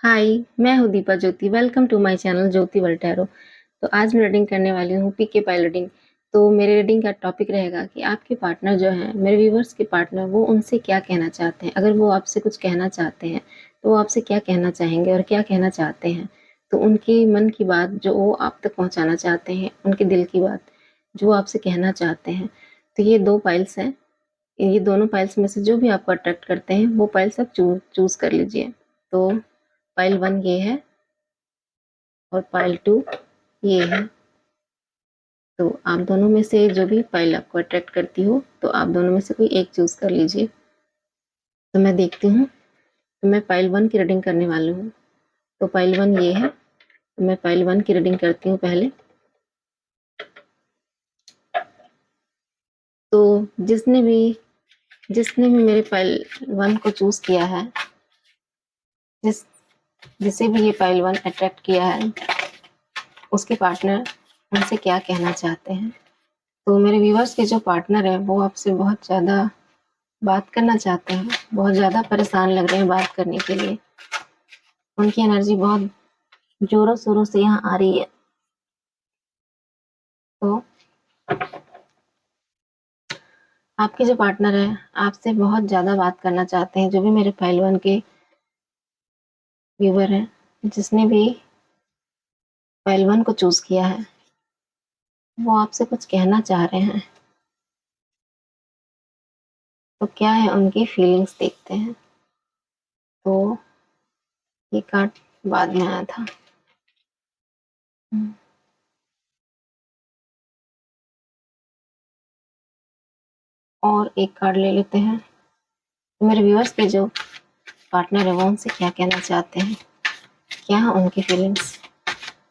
हाय, मैं हूँ Deepa Jyoti. Welcome to my channel Jyoti world tarot. तो आज मैं रीडिंग करने वाली हूँ पीके पाई रीडिंग। तो मेरे रीडिंग का टॉपिक रहेगा कि आपके पार्टनर जो हैं, मेरे व्यूवर्स के पार्टनर, वो उनसे क्या कहना चाहते हैं। अगर वो आपसे कुछ कहना चाहते हैं तो वो आपसे क्या कहना चाहेंगे और क्या कहना चाहते हैं। तो उनकी मन की बात जो वो आप तक पहुँचाना चाहते हैं, उनके दिल की बात जो वो आपसे कहना चाहते हैं। तो ये 2 पाइल्स हैं। ये दोनों पाइल्स में से जो भी आपको अट्रैक्ट करते हैं वो पाइल्स आप चूज़ कर लीजिए। तो पाइल 1 ये है और पाइल 2 ये है। तो आप दोनों में से जो भी पाइल आपको अट्रैक्ट करती हो तो आप दोनों में से कोई एक चूज कर लीजिए। तो मैं देखती हूँ। तो मैं पाइल 1 की रीडिंग करने वाली हूँ। तो पाइल 1 ये है। तो मैं पाइल 1 की रीडिंग करती हूँ पहले। तो जिसने भी मेरे पाइल 1 को चूज किया है, जिस जिसे भी ये पाइल 1 अट्रैक्ट किया है, उसके पार्टनर उनसे क्या कहना चाहते हैं। तो मेरे व्यूवर्स के जो पार्टनर है वो आपसे बहुत ज़्यादा बात करना चाहते हैं, बहुत ज़्यादा परेशान लग रहे हैं बात करने के लिए। उनकी एनर्जी बहुत जोरों शोरों से यहाँ आ रही है। तो आपके जो पार्टनर है आपसे बहुत ज़्यादा बात करना चाहते हैं। जो भी मेरे फाइल 1 के व्यूवर हैं, जिसने भी फाइल 1 को चूज किया है, वो आपसे कुछ कहना चाह रहे हैं। तो क्या है उनकी फीलिंग्स, देखते हैं। तो ये कार्ड बाद में आया था। और एक कार्ड ले लेते हैं। तो मेरे व्यूअर्स के जो पार्टनर है वो उनसे क्या कहना चाहते हैं, क्या है उनकी फीलिंग्स,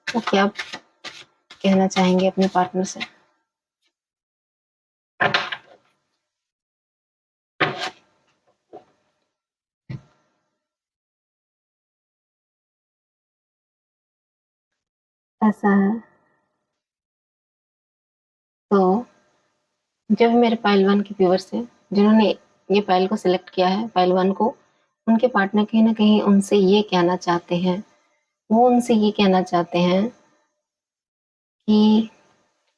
वो क्या कहना चाहेंगे अपने पार्टनर से। ऐसा है। तो जब मेरे पाइल 1 के व्यूअर्स हैं, जिन्होंने ये पाइल को सिलेक्ट किया है, पाइल 1 को, उनके पार्टनर कहीं ना कहीं उनसे ये कहना चाहते हैं, वो उनसे ये कहना चाहते हैं कि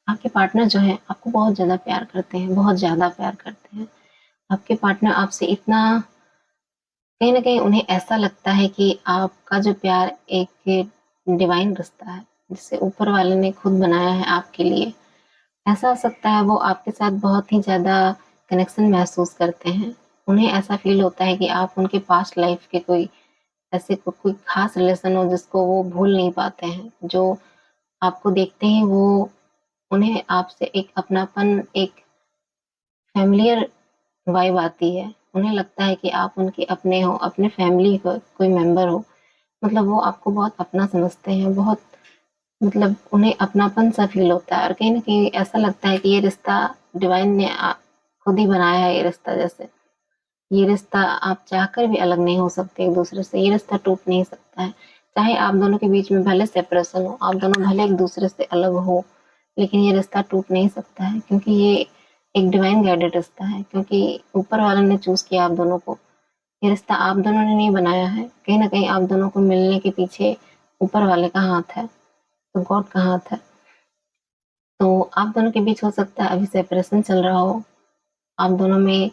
आपके पार्टनर जो है आपको बहुत ज़्यादा प्यार करते हैं, बहुत ज़्यादा प्यार करते हैं। आपके पार्टनर आपसे इतना, कहीं ना कहीं उन्हें ऐसा लगता है कि आपका जो प्यार एक डिवाइन रिश्ता है, जिसे ऊपर वाले ने खुद बनाया है आपके लिए। ऐसा हो सकता है वो आपके साथ बहुत ही ज़्यादा कनेक्शन महसूस करते हैं। उन्हें ऐसा फ़ील होता है कि आप उनके पास्ट लाइफ के कोई ऐसे कोई ख़ास रिलेशन हो जिसको वो भूल नहीं पाते हैं। जो आपको देखते ही वो, उन्हें आपसे एक अपनापन, एक फ़ैमिलियर वाइब आती है। उन्हें लगता है कि आप उनके अपने हो, अपने फैमिली का कोई मेंबर हो। मतलब वो आपको बहुत अपना समझते हैं, बहुत, मतलब उन्हें अपनापन-सा फ़ील होता है और कहीं न कहीं ऐसा लगता है कि ये रिश्ता डिवाइन ने खुद ही बनाया है ये रिश्ता जैसे। ये रिश्ता आप चाहकर भी अलग नहीं हो सकते एक-दूसरे से, ये रिश्ता टूट नहीं सकता है। चाहे आप दोनों के बीच में भले सेपरेशन हो, आप दोनों भले एक-दूसरे से अलग हो, लेकिन ये रिश्ता टूट नहीं सकता है क्योंकि ये एक डिवाइन गाइडेड रिश्ता है, क्योंकि ऊपर वाले ने चूज़ किया आप दोनों को। ये रिश्ता आप दोनों ने नहीं बनाया है। कहीं न कहीं आप दोनों को मिलने के पीछे ऊपर वाले का हाथ है, तो गॉड का हाथ है। तो आप दोनों के बीच हो सकता है अभी सेपरेशन चल रहा हो, आप दोनों में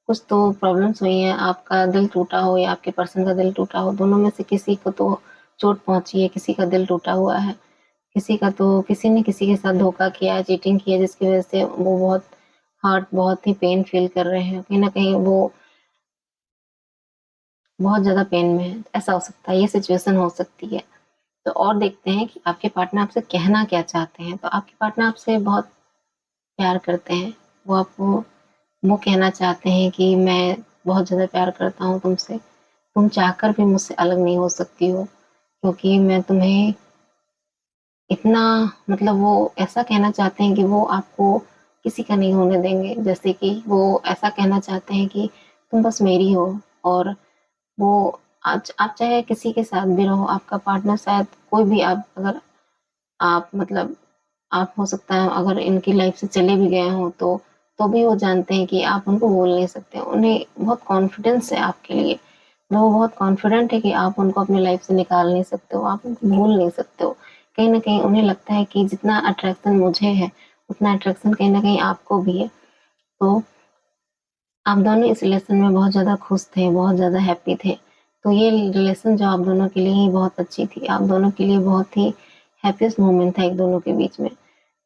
कुछ तो प्रॉब्लम्स हुई हैं, आपका दिल टूटा हो या आपके पर्सन का दिल टूटा हो, दोनों में से किसी को तो चोट पहुँची है, किसी का दिल टूटा हुआ है, किसी का तो किसी ने किसी के साथ धोखा किया है, चीटिंग की है, जिसकी वज़ह से वो बहुत हर्ट, बहुत ही पेन फ़ील कर रहे हैं। कहीं न कहीं वो बहुत ज़्यादा पेन में है, ऐसा हो सकता है, ये सिचुएशन हो सकती है। तो और देखते हैं कि आपके पार्टनर आपसे कहना क्या चाहते हैं। तो आपके पार्टनर आपसे बहुत प्यार करते हैं। वो आपको वो कहना चाहते हैं कि मैं बहुत ज़्यादा प्यार करता हूँ तुमसे। तुम चाहकर भी मुझसे अलग नहीं हो सकती हो, क्योंकि मैं तुम्हें इतना, मतलब वो ऐसा कहना चाहते हैं कि वो आपको किसी का नहीं होने देंगे। जैसे कि वो ऐसा कहना चाहते हैं कि तुम बस मेरी हो। और वो आज आप चाहे किसी के साथ भी रहो, आपका पार्टनर शायद कोई भी, आप अगर आप मतलब आप हो सकता है अगर इनकी लाइफ से चले भी गए हों तो भी वो जानते हैं कि आप उनको भूल नहीं सकते। उन्हें बहुत कॉन्फिडेंस है आपके लिए। वो बहुत कॉन्फिडेंट है कि आप उनको अपनी लाइफ से निकाल नहीं सकते हो, आप उनको भूल नहीं सकते हो। कहीं न कहीं उन्हें लगता है कि जितना अट्रैक्शन मुझे है, उतना अट्रैक्शन कहीं न कहीं आपको भी है। तो आप दोनों इस रिलेशन में बहुत ज़्यादा खुश थे, बहुत ज़्यादा हैप्पी थे। तो ये रिलेशन जो आप दोनों के लिए ही बहुत अच्छी थी, आप दोनों के लिए बहुत ही हैप्पीएस्ट मोमेंट था एक दोनों के बीच में।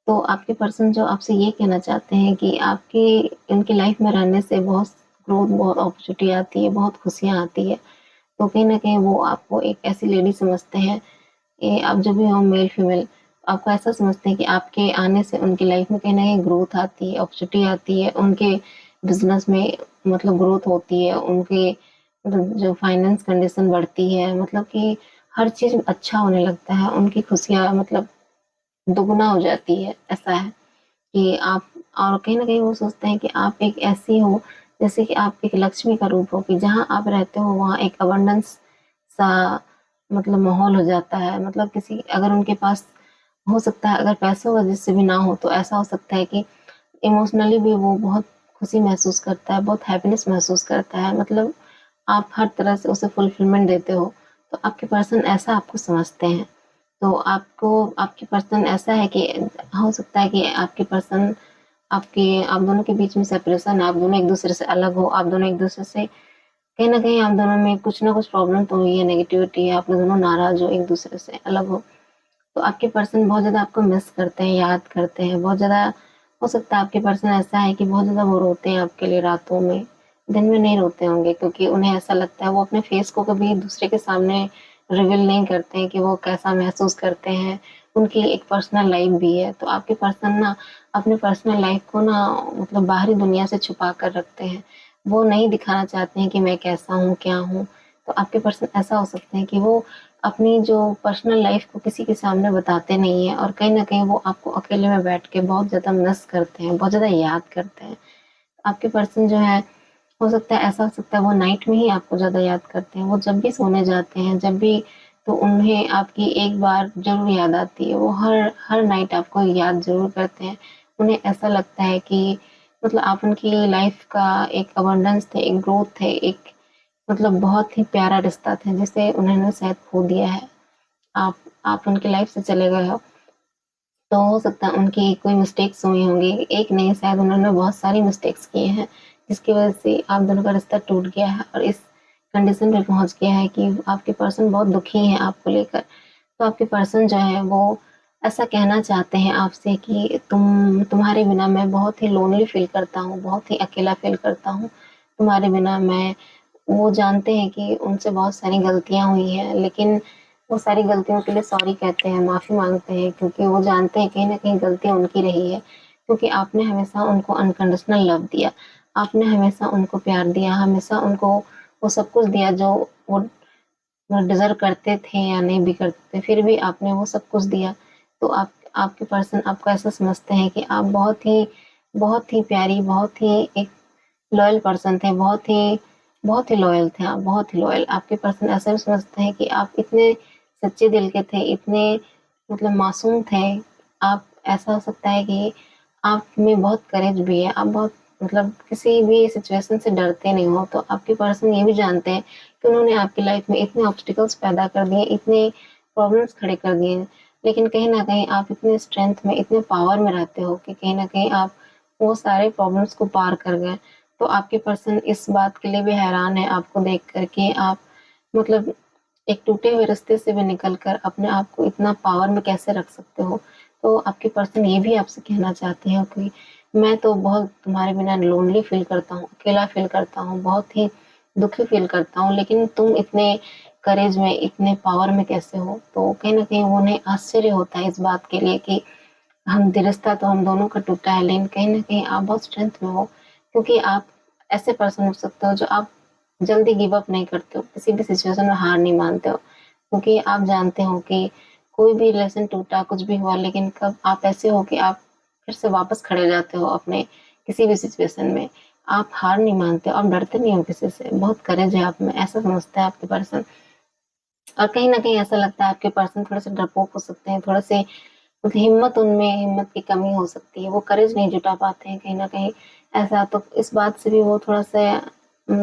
तो आपके पर्सन जो आपसे ये कहना चाहते हैं कि आपकी इनकी लाइफ में रहने से बहुत ग्रोथ, बहुत अपॉर्चुनिटी आती है, बहुत खुशियाँ आती है। तो कहीं न कहीं वो आपको एक ऐसी लेडी समझते हैं, ये आप जो भी हो मेल फीमेल, आपको ऐसा समझते हैं कि आपके आने से उनकी लाइफ में कहीं न कहीं ग्रोथ आती है, अपॉर्चुनिटी आती है, उनके बिज़नेस में मतलब ग्रोथ होती है, उनके मतलब जो फाइनेंस कंडीशन बढ़ती है, मतलब कि हर चीज़ अच्छा होने लगता है, उनकी खुशियाँ मतलब दुगुना हो जाती है, ऐसा है। कि आप और कहीं न कहीं वो सोचते हैं कि आप एक ऐसी हो, जैसे कि आप एक लक्ष्मी का रूप हो कि जहाँ आप रहते हो वहाँ एक अबंडेंस सा मतलब माहौल हो जाता है। मतलब किसी अगर उनके पास हो सकता है अगर पैसों वजह से भी ना हो तो ऐसा हो सकता है कि इमोशनली भी वो बहुत खुशी महसूस करता है, बहुत हैप्पीनेस महसूस करता है। मतलब आप हर तरह से उसे फुलफिलमेंट देते हो, तो आपके पर्सन ऐसा आपको समझते हैं। तो आपको आपके पर्सन ऐसा है कि हो सकता है कि आपके पर्सन आप दोनों के बीच में सेपरेशन है, आप दोनों एक-दूसरे से अलग हो, आप दोनों एक-दूसरे से कहीं न कहीं आप दोनों में कुछ न कुछ प्रॉब्लम तो हुई है, नेगेटिविटी है, आप लोग दोनों नाराज़ हो, एक-दूसरे से अलग हो। तो आपके पर्सन बहुत ज़्यादा आपको मिस करते हैं, याद करते हैं, बहुत ज़्यादा हो सकता है आपके पर्सन ऐसा है कि बहुत ज़्यादा वो रोते हैं आपके लिए रातों में, दिन में नहीं रोते होंगे क्योंकि उन्हें ऐसा लगता है वो अपने फेस को कभी दूसरे के सामने रिवील नहीं करते हैं कि वो कैसा महसूस करते हैं, उनकी एक पर्सनल लाइफ़ भी है। तो आपके पर्सन ना अपने पर्सनल लाइफ़ को ना मतलब बाहरी दुनिया से छुपा कर रखते हैं। वो नहीं दिखाना चाहते हैं कि मैं कैसा हूँ, क्या हूँ। तो आपके पर्सन ऐसा हो सकते हैं कि वो अपनी जो पर्सनल लाइफ़ को किसी के सामने बताते नहीं हैं और कहीं न कहीं वो आपको अकेले में बैठ के बहुत ज़्यादा मिस करते हैं, बहुत ज़्यादा याद करते हैं। आपके पर्सन जो है, हो सकता है ऐसा हो सकता है वो नाइट में ही आपको ज़्यादा याद करते हैं। वो जब भी सोने जाते हैं, जब भी तो उन्हें आपकी एक बार ज़रूर याद आती है। वो हर हर नाइट आपको याद ज़रूर करते हैं। उन्हें ऐसा लगता है कि मतलब आप उनकी लाइफ़ का एक अबंडेंस थे, एक ग्रोथ थे, एक मतलब बहुत ही प्यारा रिश्ता था जिसे उन्होंने शायद खो दिया है। आप आप उनकी लाइफ़ से चले गए हो, तो हो सकता है उनकी कोई मिस्टेक्स हुई होंगी। एक नहीं शायद उन्होंने बहुत सारी मिस्टेक्स किए हैं, जिसकी वज़ह से आप दोनों का रिश्ता टूट गया है और इस कंडीशन पे पहुँच गया है कि आपके पर्सन बहुत दुखी हैं आपको लेकर। तो आपके पर्सन जो है वो ऐसा कहना चाहते हैं आपसे कि तुम्हारे बिना मैं बहुत ही लोनली फ़ील करता हूँ, बहुत ही अकेला फ़ील करता हूँ। तुम्हारे बिना मैं वो जानते हैं कि उनसे बहुत सारी गलतियाँ हुई हैं, लेकिन वो सारी गलतियों के लिए सॉरी कहते हैं, माफ़ी माँगते हैं क्योंकि वो जानते हैं कहीं न कहीं गलती उनकी रही है। क्योंकि आपने हमेशा उनको अनकंडीशनल लव दिया, आपने हमेशा उनको प्यार दिया, हमेशा उनको वो सब कुछ दिया जो वो डिज़र्व करते थे या नहीं भी करते थे, फिर भी आपने वो सब कुछ दिया। तो आपके पर्सन आपको ऐसा समझते हैं कि आप बहुत ही प्यारी, बहुत ही एक लॉयल पर्सन थे, बहुत ही लॉयल थे आप, बहुत ही लॉयल। आपके पर्सन ऐसा भी समझते हैं कि आप इतने सच्चे दिल के थे, इतने मतलब मासूम थे। आप ऐसा हो सकता है कि आप में बहुत करेज भी है, आप बहुत मतलब किसी भी सिचुएशन से डरते नहीं हो। तो आपके पर्सन ये भी जानते हैं कि उन्होंने आपकी लाइफ में इतने ऑब्स्टिकल्स पैदा कर दिए, इतने प्रॉब्लम्स खड़े कर दिए हैं, लेकिन कहीं न कहीं आप इतने स्ट्रेंथ में, इतने पावर में रहते हो कि कहीं न कहीं आप वो सारे प्रॉब्लम्स को पार कर गए। तो आपके पर्सन इस बात के लिए भी हैरान है आपको देख कर के आप मतलब एक टूटे हुए रिश्ते से भी निकल कर अपने आप को इतना पावर में कैसे रख सकते हो? तो आपके पर्सन ये भी आपसे कहना चाहते हैं कि मैं तो बहुत तुम्हारे बिना लोनली फ़ील करता हूँ, अकेला फ़ील करता हूँ, बहुत ही दुखी फ़ील करता हूँ, लेकिन तुम इतने करेज में, इतने पावर में कैसे हो? तो कहीं न कहीं उन्हें आश्चर्य होता है इस बात के लिए कि रिश्ता तो हम दोनों का टूटा है, लेकिन कहीं न कहीं आप बहुत स्ट्रेंथ में हो, क्योंकि आप ऐसे पर्सन हो सकते हो जो आप जल्दी गिव अप नहीं करते हो, किसी भी सिचुएशन में हार नहीं मानते हो। क्योंकि आप जानते हो कि कोई भी रिलेशन टूटा, कुछ भी हुआ, लेकिन कब आप ऐसे हो कि आप फिर से वापस खड़े हो जाते हो अपने किसी भी सिचुएशन में। आप हार नहीं मानते हो, आप डरते नहीं हो किसी से, बहुत करेज है आप में, ऐसा समझता है आपके पर्सन। और कहीं न कहीं ऐसा लगता है आपके पर्सन थोड़े-से डरपोक हो सकते हैं, थोड़े-से मतलब हिम्मत की कमी हो सकती है, वो करेज नहीं जुटा पाते हैं कहीं न कहीं ऐसा। तो इस बात से भी वो थोड़ा-सा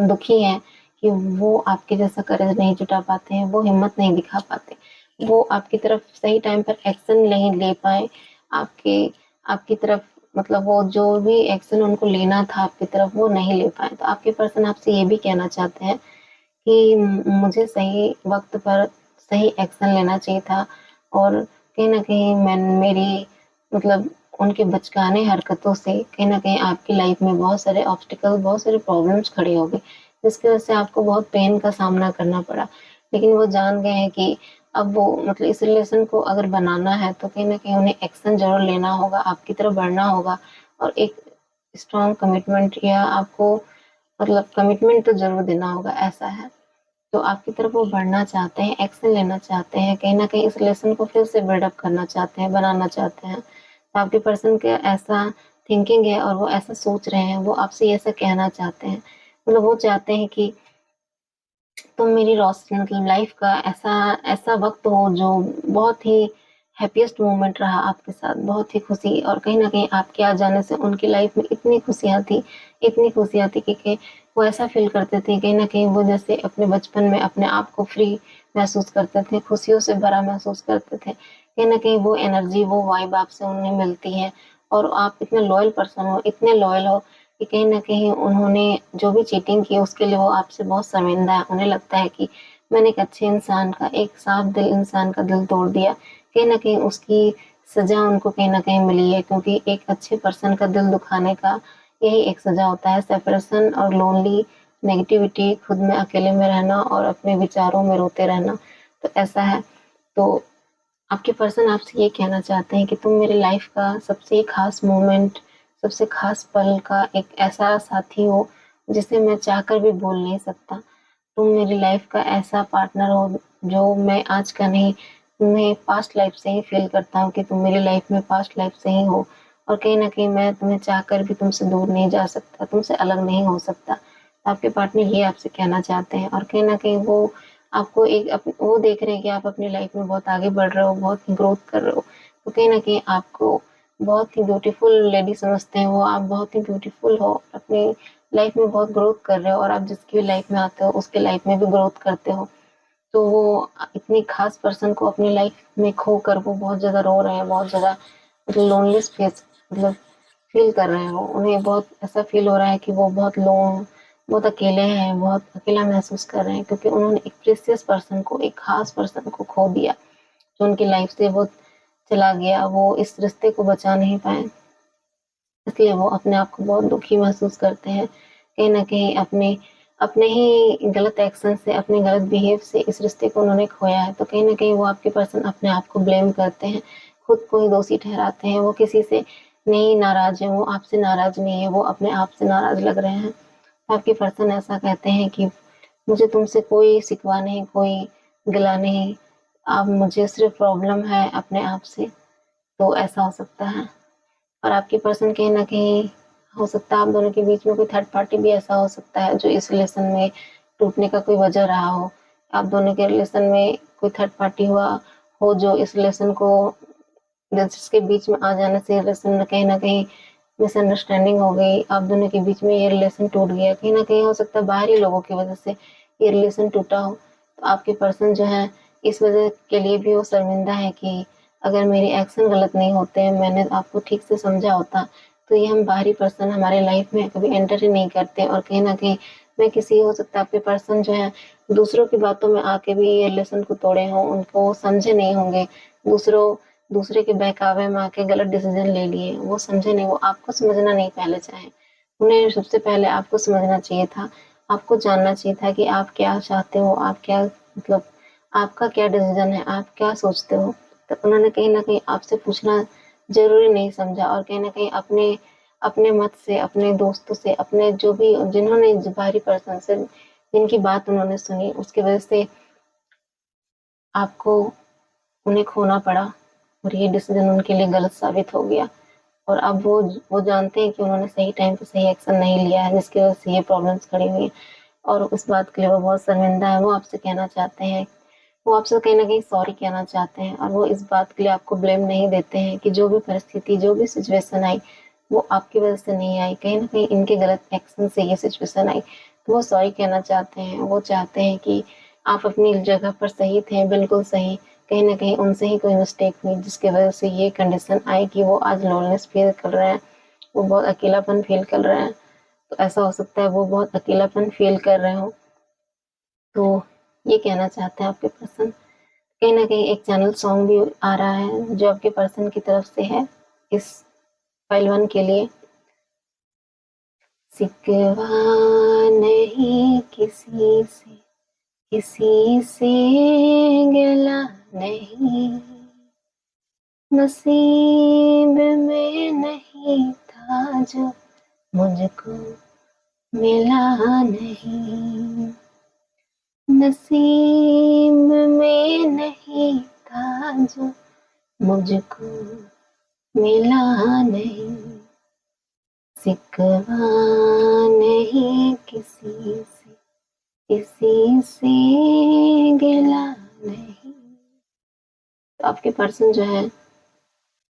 दुखी हैं कि वो आपके जैसा करेज नहीं जुटा पाते हैं, वो हिम्मत नहीं दिखा पाते, वो आपकी तरफ सही टाइम पर एक्शन नहीं ले पाए, आपके आपकी तरफ मतलब वो जो भी एक्शन उनको लेना था आपकी तरफ वो नहीं ले पाए। तो आपके पर्सन आपसे ये भी कहना चाहते हैं कि मुझे सही वक़्त पर सही एक्शन लेना चाहिए था और कहीं न कहीं मेरी मतलब उनकी बचकाने हरकतों से कहीं न कहीं आपकी लाइफ़ में बहुत सारे ऑब्स्टिकल, बहुत सारे प्रॉब्लम्स खड़े हो गए, जिसकी वज़ह से आपको बहुत पेन का सामना करना पड़ा। लेकिन वो जान गए हैं कि अब वो मतलब इस रिलेशन को अगर बनाना है तो कहीं न कहीं उन्हें एक्शन ज़रूर लेना होगा, आपकी तरफ बढ़ना होगा और एक स्ट्रॉन्ग कमिटमेंट या आपको मतलब कमिटमेंट तो ज़रूर देना होगा, ऐसा है। तो आपकी तरफ वो बढ़ना चाहते हैं, एक्शन लेना चाहते हैं, कहीं न कहीं इस रिलेशन को फिर से बिल्डअप करना चाहते हैं, बनाना चाहते हैं। तो आपके पर्सन का ऐसा थिंकिंग है और वो ऐसा सोच रहे हैं, वो आपसे ऐसा कहना चाहते हैं। मतलब वो चाहते हैं कि तुम मेरी रोशनी मतलब लाइफ का ऐसा ऐसा वक़्त हो जो बहुत ही हैप्पीएस्ट मोमेंट रहा आपके साथ, बहुत ही खुशी और कहीं न कहीं आपके आ जाने से उनकी लाइफ में इतनी खुशियाँ थी कि वो ऐसा फ़ील करते थे कहीं न कहीं वो जैसे अपने बचपन में अपने आप को फ्री महसूस करते थे, खुशियों से भरा महसूस करते थे। कहीं न कहीं वो एनर्जी, वो वाइब आपसे उन्हें मिलती है और आप इतने लॉयल पर्सन हो, इतने लॉयल हो कि कहीं न कहीं उन्होंने जो भी चीटिंग की उसके लिए वो आपसे बहुत शर्मिंदा है। उन्हें लगता है कि मैंने एक अच्छे इंसान का, एक साफ दिल इंसान का दिल तोड़ दिया। कहीं न कहीं उसकी सज़ा उनको कहीं न कहीं मिली है क्योंकि एक अच्छे पर्सन का दिल दुखाने का यही एक सज़ा होता है, सेपरेशन और लोनली नेगेटिविटी, खुद में अकेले में रहना और अपने विचारों में रोते रहना। तो ऐसा है, तो आपके पर्सन आपसे ये कहना चाहते हैं कि तुम मेरी लाइफ का सबसे ख़ास मोमेंट, सबसे ख़ास पल का एक ऐसा साथी हो, जिसे मैं चाहकर भी भूल नहीं सकता। तुम मेरी लाइफ का ऐसा पार्टनर हो, जो मैं आज का नहीं, मैं पास्ट लाइफ से ही फ़ील करता हूँ कि तुम मेरी लाइफ में पास्ट लाइफ से ही हो और कहीं न कहीं मैं तुम्हें चाहकर भी तुमसे दूर नहीं जा सकता, तुमसे अलग नहीं हो सकता। आपके पार्टनर ये आपसे कहना चाहते हैं और कहीं न कहीं वो आपको एक वो देख रहे हैं कि आप अपनी लाइफ में बहुत आगे बढ़ रहे हो, बहुत ग्रोथ कर रहे हो, तो कहीं न कहीं आपको बहुत ही ब्यूटीफुल लेडी समझते हैं वो, आप बहुत ही ब्यूटीफुल हो, अपनी लाइफ में बहुत ग्रोथ कर रहे हो और आप जिसकी भी लाइफ में आते हो, उसके लाइफ में भी ग्रोथ करते हो। तो वो इतनी खास पर्सन को अपनी लाइफ में खोकर वो बहुत ज़्यादा रो रहे हैं, बहुत ज़्यादा मतलब लोनलीनेस फेस मतलब फ़ील कर रहे हैं वो। उन्हें बहुत ऐसा फ़ील हो रहा है कि वो बहुत अकेले हैं, बहुत अकेला महसूस कर रहे हैं क्योंकि उन्होंने एक प्रीशियस पर्सन को, एक ख़ास पर्सन को खो दिया, जो उनकी लाइफ से वो चला गया, वो इस रिश्ते को बचा नहीं पाए। इसलिए वो अपने आप को बहुत दुखी महसूस करते हैं। कहीं न कहीं अपने अपने ही गलत एक्शन से, अपने गलत बिहेव से इस रिश्ते को उन्होंने खोया है। तो कहीं न कहीं वो आपके पर्सन अपने आप को ब्लेम करते हैं, खुद को ही दोषी ठहराते हैं। वो किसी से नहीं नाराज़ हैं, वो आपसे नाराज़ नहीं है, वो अपने आप से नाराज़ लग रहे हैं। आपके पर्सन ऐसा कहते हैं कि मुझे तुमसे कोई शिकवा नहीं, कोई गिला नहीं, अब मुझे सिर्फ़ प्रॉब्लम है अपने आप से। तो ऐसा हो सकता है। और आपके पर्सन कहीं न कहीं हो सकता है आप दोनों के बीच में कोई थर्ड पार्टी भी ऐसा हो सकता है जो इस रिलेशन में टूटने का कोई वजह रहा हो। आप दोनों के रिलेशन में कोई थर्ड पार्टी हो जो इस रिलेशन को जिसके बीच में आ जाने से रिलेशन में कहीं न कहीं मिसअंडरस्टैंडिंग हो गई, आप दोनों के बीच में ये रिलेशन टूट गया। कहीं न कहीं हो सकता है बाहरी लोगों की वजह से ये रिलेशन टूटा हो। तो आपके पर्सन जो हैं इस वजह के लिए भी वो शर्मिंदा हैं कि अगर मेरे एक्शन गलत नहीं होते, मैंने आपको ठीक से समझा होता, तो ये हम बाहरी पर्सन हमारे लाइफ में कभी एंटर ही नहीं करते और कहीं न कहीं मैं किसी हो सकता है आपके पर्सन जो है दूसरों की बातों में आके भी ये रिलेशन को तोड़े हों, उनको समझे नहीं होंगे। दूसरे के बहकावे में आके गलत डिसीज़न ले लिए, वो समझे नहीं, वो आपको समझना नहीं पहले चाहे। उन्हें सबसे पहले आपको समझना चाहिए था, आपको जानना चाहिए था कि आप क्या चाहते हो, आप क्या मतलब आपका क्या डिसीज़न है, आप क्या सोचते हो? तो उन्होंने कहीं न कहीं आपसे पूछना ज़रूरी नहीं समझा और कहीं न कहीं अपने अपने मत से, अपने दोस्तों से, अपने जो भी जिन्होंने ज बाहरी पर्सन से जिनकी बात उन्होंने सुनी, उसकी वजह से आपको उन्हें खोना पड़ा और ये डिसीज़न उनके लिए गलत साबित हो गया। और अब वो जानते हैं कि उन्होंने सही टाइम पे सही एक्शन नहीं लिया है, जिसकी वजह से ये प्रॉब्लम्स खड़ी हुई हैं और उस बात के लिए वो बहुत शर्मिंदा हैं। वो आपसे कहना चाहते हैं वो आपसे कहीं न कहीं सॉरी कहना चाहते हैं और वो इस बात के लिए आपको ब्लेम नहीं देते हैं कि जो भी परिस्थिति, जो भी सिचुएशन आई, वो आपकी वजह से नहीं आई। कहीं न कहीं इनके गलत एक्शन से ये सिचुएशन आई। वो सॉरी कहना चाहते हैं, वो चाहते हैं कि आप अपनी जगह पर सही थे, बिल्कुल सही। कहीं न कहीं उनसे ही कोई मिस्टेक हुई जिसकी वज़ह से ये कंडीशन आई कि वो आज लोनलीनेस फ़ील कर रहे हैं, वो बहुत अकेलापन फ़ील कर रहे हैं। तो ऐसा हो सकता है वो बहुत अकेलापन फ़ील कर रहे हों। तो ये कहना चाहते हैं आपके पर्सन। कहीं न कहीं एक चैनल सॉन्ग भी आ रहा है जो आपके पर्सन की तरफ से है इस फाइल 1 के लिए। सिकवा नहीं किसी से, किसी से गिला नहीं, नसीब में नहीं था जो मुझको मिला नहीं, नसीब में नहीं था जो मुझको मिला नहीं, सिकवा नहीं किसी से, किसी से गिला नहीं। तो आपके पर्सन जो है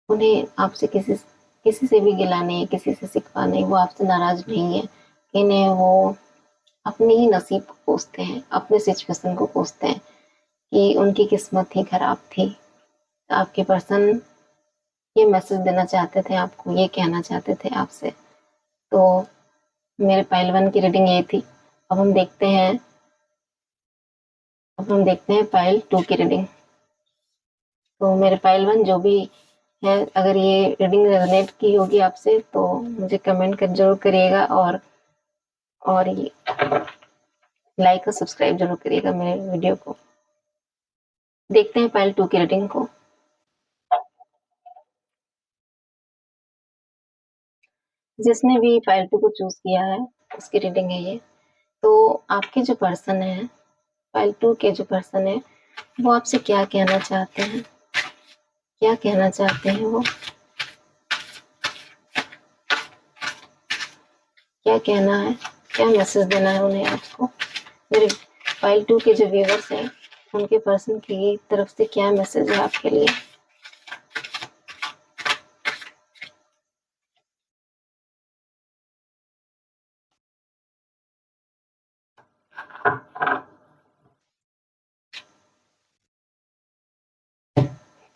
उन्हें आपसे किसी से भी गिला नहीं, किसी से शिकवा नहीं, वो आपसे नाराज नहीं है। इन्हें वो अपने ही नसीब को कोसते हैं, अपने सिचुएशन को कोसते हैं कि उनकी किस्मत ही खराब थी। तो आपके पर्सन ये मैसेज देना चाहते थे आपको, ये कहना चाहते थे आपसे। तो मेरे पाइल 1 की रीडिंग ये थी। अब हम देखते हैं पाइल 2 की रीडिंग। तो मेरे पाइल 1 जो भी है, अगर ये रीडिंग रेजोनेट की होगी आपसे तो मुझे कमेंट कर ज़रूर करिएगा और ये लाइक और सब्सक्राइब ज़रूर करिएगा मेरे वीडियो को। देखते हैं पाइल 2 की रीडिंग को। जिसने भी पाइल 2 को चूज़ किया है उसकी रीडिंग है ये। तो आपके जो पर्सन है, पाइल 2 के जो पर्सन है, वो आपसे क्या कहना चाहते हैं? क्या कहना चाहते हैं वो? क्या कहना है? क्या मैसेज देना है उन्हें आपको? मेरे पाइल 2 के जो व्यूअर्स हैं, उनके पर्सन की तरफ से क्या मैसेज है आपके लिए?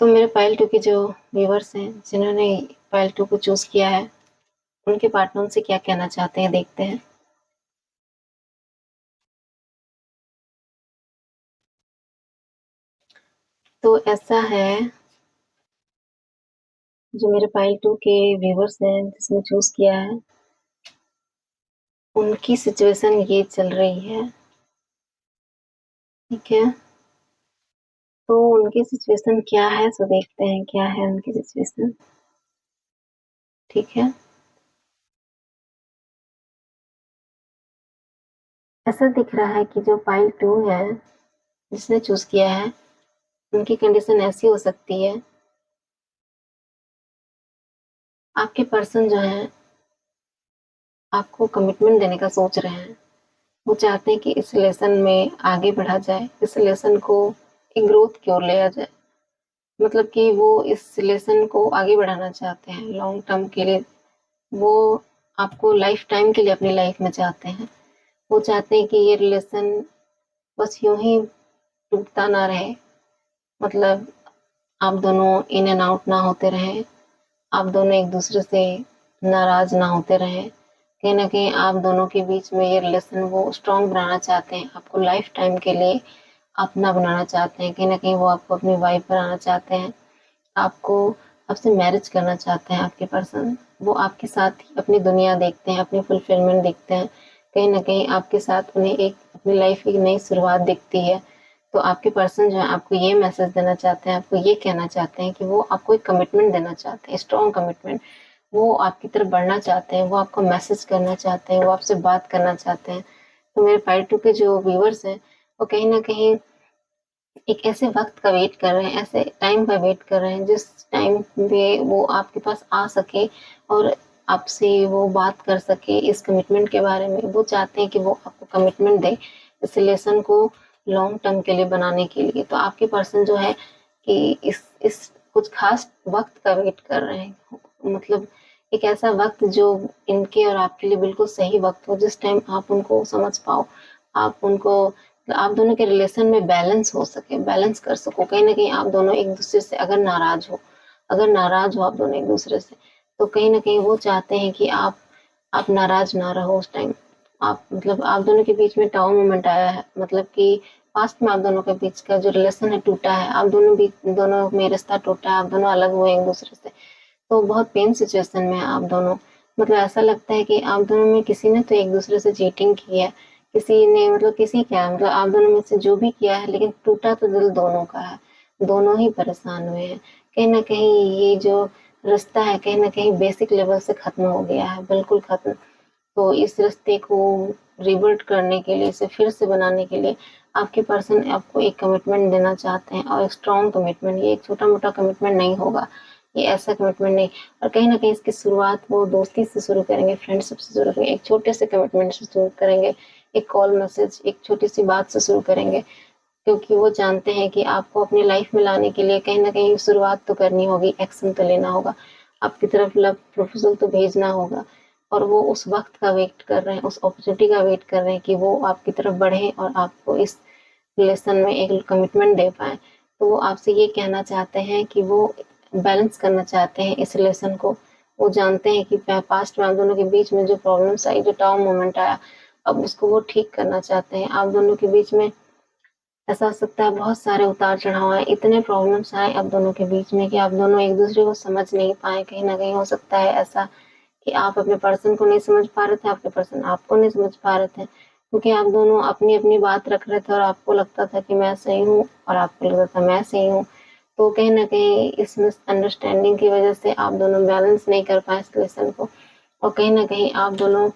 तो मेरे पाइल 2 के जो व्यूअर्स हैं, जिन्होंने पाइल 2 को चूज़ किया है, उनके पार्टनर उनसे क्या कहना चाहते हैं, देखते हैं। तो ऐसा है, जो मेरे पाइल 2 के व्यूअर्स हैं, जिसने चूज़ किया है, उनकी सिचुएशन ये चल रही है, ठीक है? तो उनकी सिचुएशन क्या है, सो देखते हैं क्या है उनकी सिचुएशन, ठीक है? ऐसा दिख रहा है कि जो पाइल 2 है, जिसने चूज़ किया है, उनकी कंडीशन ऐसी हो सकती है, आपके पर्सन जो हैं, आपको कमिटमेंट देने का सोच रहे हैं। वो चाहते हैं कि इस रिलेशन में आगे बढ़ा जाए, इस रिलेशन को एक ग्रोथ की ओर ले जाए। मतलब कि वो इस रिलेशन को आगे बढ़ाना चाहते हैं लॉन्ग टर्म के लिए। वो आपको लाइफ टाइम के लिए अपनी लाइफ में चाहते हैं। वो चाहते हैं कि ये रिलेशन बस यूं ही टूटता ना रहे, मतलब आप दोनों इन एंड आउट ना होते रहें, आप दोनों एक दूसरे से नाराज ना होते रहें। कहीं ना कहीं आप दोनों के बीच में ये रिलेशन वो स्ट्रॉन्ग बनाना चाहते हैं, आपको लाइफ टाइम के लिए अपना बनाना चाहते हैं। कहीं ना कहीं वो आपको अपनी वाइफ बनाना चाहते हैं, आपको आपसे मैरिज करना चाहते हैं। आपके पर्सन वो आपके साथ ही अपनी दुनिया देखते हैं, अपनी फुलफिलमेंट देखते हैं। कहीं ना कहीं आपके साथ उन्हें एक अपनी लाइफ की नई शुरुआत दिखती है। तो आपके पर्सन जो है आपको ये मैसेज देना चाहते हैं, आपको ये कहना चाहते हैं कि वो आपको एक कमिटमेंट देना चाहते हैं, स्ट्रॉन्ग कमिटमेंट। वो आपकी तरफ बढ़ना चाहते हैं, वो आपको मैसेज करना चाहते हैं, वो आपसे बात करना चाहते हैं। तो मेरे पार्ट 2 के जो व्यूअर्स हैं, वो कहीं ना कहीं एक ऐसे वक्त का वेट कर रहे हैं, ऐसे टाइम का वेट कर रहे हैं जिस टाइम पे वो आपके पास आ सके और आपसे वो बात कर सके इस कमिटमेंट के बारे में। वो चाहते हैं कि वो आपको कमिटमेंट दे इस रिलेशन को लॉन्ग टर्म के लिए बनाने के लिए। तो आपके पर्सन जो है कि इस कुछ खास वक्त का वेट कर रहे हैं, मतलब एक ऐसा वक़्त जो इनके और आपके लिए बिल्कुल सही वक़्त हो, जिस टाइम आप उनको समझ पाओ, आप दोनों के रिलेशन में बैलेंस हो सके, बैलेंस कर सको। कहीं न कहीं आप दोनों एक-दूसरे से अगर नाराज़ हो आप दोनों एक-दूसरे से, तो कहीं न कहीं वो चाहते हैं कि आप नाराज़ ना रहो उस टाइम। आप दोनों के बीच में टाउ मोमेंट आया है, मतलब कि पास्ट में आप दोनों के बीच का जो रिलेशन है टूटा है, दोनों में रिश्ता टूटा है, आप दोनों अलग हुए एक-दूसरे से। तो बहुत पेन सिचुएशन में हैं आप दोनों। मतलब ऐसा लगता है कि आप दोनों में किसी ने तो एक-दूसरे से चीटिंग की है, किसी ने किसी क्या मतलब आप दोनों में से जो भी किया है, लेकिन टूटा तो दिल दोनों का है, दोनों ही परेशान हुए हैं। कहीं न कहीं ये जो रिश्ता है, कहीं न कहीं बेसिक लेवल से खत्म हो गया है, बिल्कुल खत्म। तो इस रिश्ते को रिबिल्ड करने के लिए, इसे फिर से बनाने के लिए आपके पर्सन आपको एक कमिटमेंट देना चाहते हैं, और एक स्ट्रॉन्ग कमिटमेंट। ये एक छोटा-मोटा कमिटमेंट नहीं होगा, ये ऐसा कमिटमेंट नहीं। और कहीं न कहीं इसकी शुरुआत वो दोस्ती से शुरू करेंगे, फ्रेंडशिप से शुरू करेंगे, एक छोटे से कमिटमेंट से शुरू करेंगे, एक कॉल मैसेज, एक छोटी-सी बात से शुरू करेंगे। क्योंकि वो जानते हैं कि आपको अपनी लाइफ में लाने के लिए कहीं न कहीं शुरुआत तो करनी होगी, एक्शन तो लेना होगा। आपकी तरफ लव प्रपोज़ल तो भेजना होगा, और वो उस वक़्त का वेट कर रहे हैं, उस अपॉर्च्युनिटी का वेट कर रहे हैं कि वो आपकी तरफ बढ़ें और आपको इस रिलेशन में एक कमिटमेंट दे पाएँ। तो वो आपसे ये कहना चाहते हैं कि वो बैलेंस करना चाहते हैं इस रिलेशन को। वो जानते हैं कि पास्ट में आप दोनों के बीच में जो प्रॉब्लम्स आई, जो टाउ मोमेंट आया, अब उसको वो ठीक करना चाहते हैं। आप दोनों के बीच में ऐसा हो सकता है बहुत सारे उतार-चढ़ाव आए, इतने प्रॉब्लम्स आए आप दोनों के बीच में कि आप दोनों एक-दूसरे को समझ नहीं पाए। कहीं न कहीं हो सकता है ऐसा कि आप अपने पर्सन को नहीं समझ पा रहे थे, आपके पर्सन आपको नहीं समझ पा रहे थे। क्योंकि आप दोनों अपनी-अपनी बात रख रहे थे, और आपको लगता था कि मैं सही हूँ, और आपको लगता था मैं सही हूँ। तो कहीं न कहीं इस मिसअंडरस्टैंडिंग की वज़ह से आप दोनों बैलेंस नहीं कर पाए इस रिलेशन को, और कहीं न कहीं आप दोनों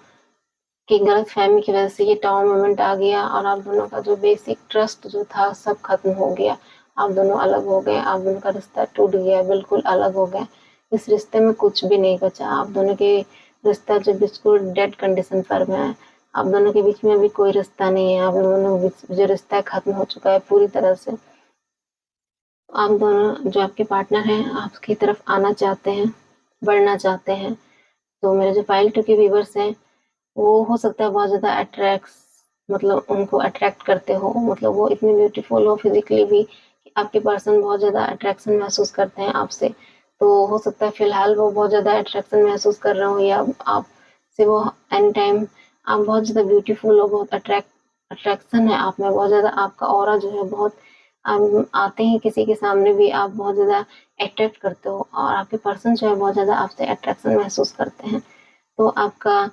की गलतफ़हमी की वज़ह से ये टाउ मोमेंट आ गया, और आप दोनों का जो बेसिक ट्रस्ट जो था सब ख़त्म हो गया। आप दोनों अलग हो गए, आप दोनों का रिश्ता टूट गया, बिल्कुल अलग हो गए। इस रिश्ते में कुछ भी नहीं बचा, आप दोनों के रिश्ता जो बिल्कुल डेड कंडीशन पर में है। आप दोनों के बीच में अभी कोई रिश्ता नहीं है, आप दोनों के बीच जो रिश्ता है ख़त्म हो चुका है पूरी तरह से। आप दोनों जो आपके पार्टनर हैं, आपकी तरफ आना चाहते हैं, बढ़ना चाहते हैं। तो मेरे जो फाइल 2 के व्यूअर्स हैं, वो हो सकता है बहुत ज़्यादा उनको अट्रैक्ट करते हो, मतलब वो इतने ब्यूटीफुल हो फिज़िकली भी कि आपके पर्सन बहुत ज़्यादा अट्रैक्शन महसूस करते हैं आपसे। तो हो सकता है फ़िलहाल वो बहुत ज़्यादा अट्रैक्शन महसूस कर रहे हों, या आपसे वो एनी टाइम आप बहुत ज़्यादा ब्यूटीफुल हो, बहुत अट्रैक्शन है आप में, बहुत ज़्यादा आपका ऑरा जो है बहुत आते ही किसी के सामने भी आप बहुत ज़्यादा अट्रैक्ट करते हो, और आपके पर्सन जो है बहुत ज़्यादा आपसे अट्रैक्शन महसूस करते हैं। तो आपका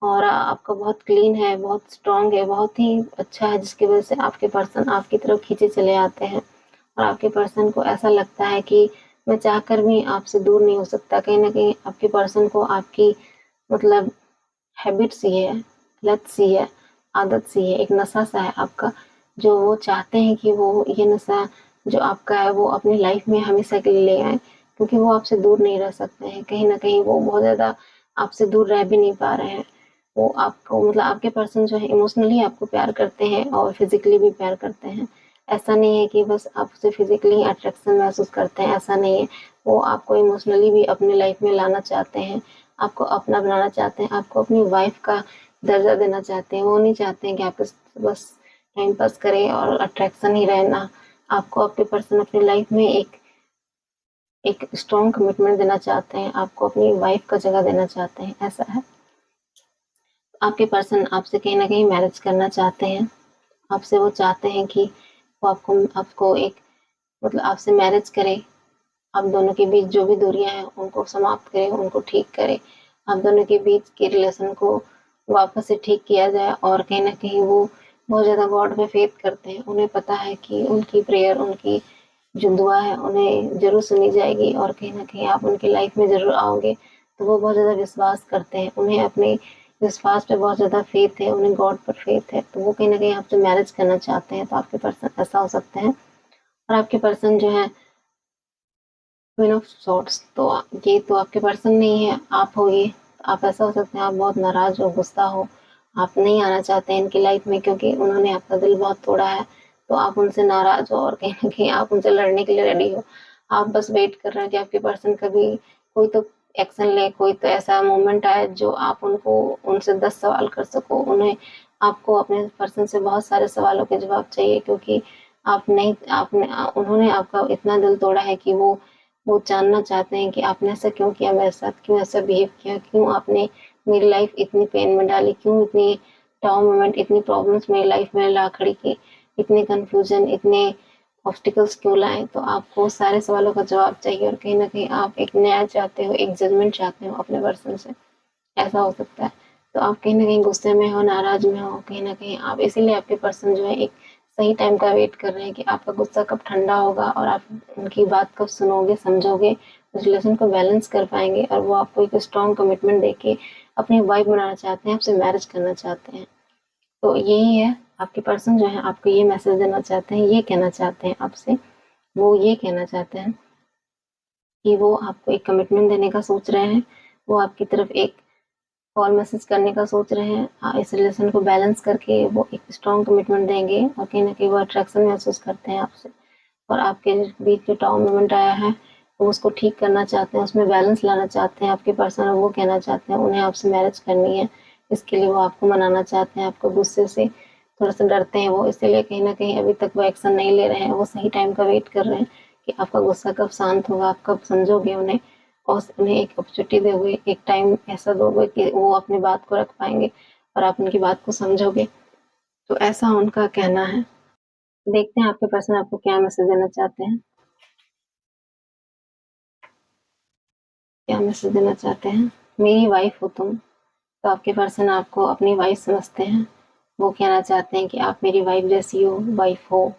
ऑरा आपका बहुत क्लीन है, बहुत स्ट्रॉन्ग है, बहुत ही अच्छा है, जिसकी वज़ह से आपके पर्सन आपकी तरफ खींचे चले आते हैं, और आपके पर्सन को ऐसा लगता है कि मैं चाहकर भी आपसे दूर नहीं हो सकता। कहीं न कहीं आपके पर्सन को आपकी मतलब हैबिट सी है, लत सी है, आदत सी है, एक नशा-सा है आपका, जो वो चाहते हैं कि वो ये नशा जो आपका है वो अपनी लाइफ़ में हमेशा के लिए ले आएँ, क्योंकि वो आपसे दूर नहीं रह सकते हैं। कहीं न कहीं वो बहुत ज़्यादा आपसे दूर रह भी नहीं पा रहे हैं। वो आपको आपके पर्सन जो है इमोशनली आपको प्यार करते हैं, और फिज़िकली भी प्यार करते हैं। ऐसा नहीं है कि बस आप उससे फिज़िकली अट्रैक्शन महसूस करते हैं, ऐसा नहीं है। वो आपको इमोशनली भी अपनी लाइफ़ में लाना चाहते हैं, आपको अपना बनाना चाहते हैं, आपको अपनी वाइफ़ का दर्जा देना चाहते हैं। वो नहीं चाहते हैं कि आपके बस टाइम पास करें और अट्रैक्शन ही रहे ना। आपको आपके पर्सन अपनी लाइफ़ में एक एक स्ट्रॉन्ग कमिटमेंट देना चाहते हैं, आपको अपनी वाइफ़ का जगह देना चाहते हैं, ऐसा है। आपके पर्सन आपसे कहीं न कहीं मैरिज करना चाहते हैं। आपसे वो चाहते हैं कि वो आपको आपको एक आपसे मैरिज करें। आप दोनों के बीच जो भी दूरियाँ हैं, उनको समाप्त करें, उनको ठीक करें। आप दोनों के बीच के रिलेशन को वापस से ठीक किया जाए, और कहीं न कहीं वो बहुत ज़्यादा गॉड पे फ़ेथ करते हैं। उन्हें पता है कि उनकी प्रेयर, उनकी जो दुआ है, उन्हें ज़रूर सुनी जाएगी, और कहीं न कहीं आप उनकी लाइफ़ में ज़रूर आओगे। तो वो बहुत ज़्यादा विश्वास करते हैं। उन्हें अपने विश्वास पे बहुत ज़्यादा फ़ेथ है, उन्हें गॉड पर फ़ेथ है। तो वो कहीं न कहीं आपसे मैरिज करना चाहते हैं। तो आपके पर्सन ऐसा हो सकते हैं, और आपके पर्सन जो है क्वीन ऑफ सॉर्ड्स, तो ये तो आपके पर्सन नहीं है, आप हो ये। आप ऐसा हो सकते हैं, आप बहुत नाराज़ हो, गुस्सा हो, आप नहीं आना चाहते हैं इनकी लाइफ़ में, क्योंकि उन्होंने आपका दिल बहुत तोड़ा है। तो आप उनसे नाराज़ हो, और कहीं न कहीं आप उनसे लड़ने के लिए रेडी हो। आप बस वेट कर रहे हैं कि आपके पर्सन कभी कोई तो एक्शन ले, कोई तो ऐसा मोमेंट आए जो आप उनसे 10 सवाल कर सको। आपको अपने पर्सन से बहुत सारे सवालों के जवाब चाहिए, क्योंकि उन्होंने आपका इतना दिल तोड़ा है कि वो जानना चाहते हैं कि आपने ऐसा क्यों किया मेरे साथ, क्यों ऐसा बिहेव किया, क्यों आपने मेरी लाइफ इतनी पेन में डाली, क्यों इतनी डाउन मोमेंट, इतनी प्रॉब्लम्स मेरी लाइफ में ला खड़ी की, इतने कंफ्यूजन, इतने ऑब्स्टिकल्स क्यों लाए। तो आपको सारे सवालों का जवाब चाहिए, और कहीं ना कहीं आप एक न्याय चाहते हो, एक जजमेंट चाहते हो अपने पर्सन से, ऐसा हो सकता है। तो आप कहीं ना कहीं गुस्से में हो, नाराज में हो, कहीं ना कहीं आप, इसीलिए आपके पर्सन जो है एक सही टाइम का वेट कर रहे हैं कि आपका गुस्सा कब ठंडा होगा और आप उनकी बात कब सुनोगे, समझोगे, उस रिलेशन को बैलेंस कर पाएंगे, और वो आपको एक स्ट्रॉन्ग कमिटमेंट देके अपनी वाइफ बनाना चाहते हैं, आपसे मैरिज करना चाहते हैं। तो यही है, आपके पर्सन जो है आपको ये मैसेज देना चाहते हैं, ये कहना चाहते हैं आपसे। वो ये कहना चाहते हैं कि वो आपको एक कमिटमेंट देने का सोच रहे हैं, वो आपकी तरफ एक कॉल मैसेज करने का सोच रहे हैं। इस रिलेशन को बैलेंस करके वो एक स्ट्रॉन्ग कमिटमेंट देंगे, और कहीं ना कहीं वो अट्रैक्शन महसूस करते हैं आपसे, और आपके बीच जो टाउ मोमेंट आया है वो उसको ठीक करना चाहते हैं, उसमें बैलेंस लाना चाहते हैं आपके पर्सन, और वो कहना चाहते हैं उन्हें आपसे मैरिज करनी है। इसके लिए वो आपको मनाना चाहते हैं, आपको गुस्से से थोड़ा सा डरते हैं वो, इसीलिए कहीं ना कहीं अभी तक वो एक्शन नहीं ले रहे हैं, वो सही टाइम का वेट कर रहे हैं कि आपका गुस्सा कब शांत होगा, आप कब समझोगे उन्हें, और उन्हें एक अपॉर्चुनिटी दोगे, एक टाइम ऐसा दोगे कि वो अपनी बात को रख पाएंगे और आप उनकी बात को समझोगे। तो ऐसा उनका कहना है। देखते हैं आपके पर्सन आपको क्या मैसेज देना चाहते हैं, क्या मैसेज देना चाहते हैं। मेरी वाइफ हो तुम। तो आपके पर्सन आपको अपनी वाइफ समझते हैं, वो कहना चाहते हैं कि आप मेरी वाइफ जैसी हो, वाइफ हो,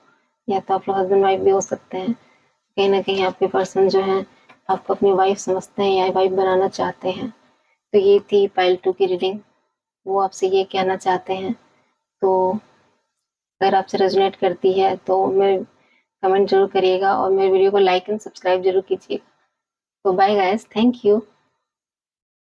या तो आप लोग हस्बैंड वाइफ भी हो सकते हैं। कहीं ना कहीं आपके पर्सन जो है आपको अपनी वाइफ समझते हैं या वाइफ बनाना चाहते हैं। तो ये थी पाइल 2 की रीडिंग, वो आपसे ये कहना चाहते हैं। तो अगर आपसे रेजोनेट करती है तो मेरे कमेंट जरूर करिएगा, और मेरे वीडियो को लाइक एंड सब्सक्राइब जरूर कीजिएगा। तो बाय गाइस, थैंक यू।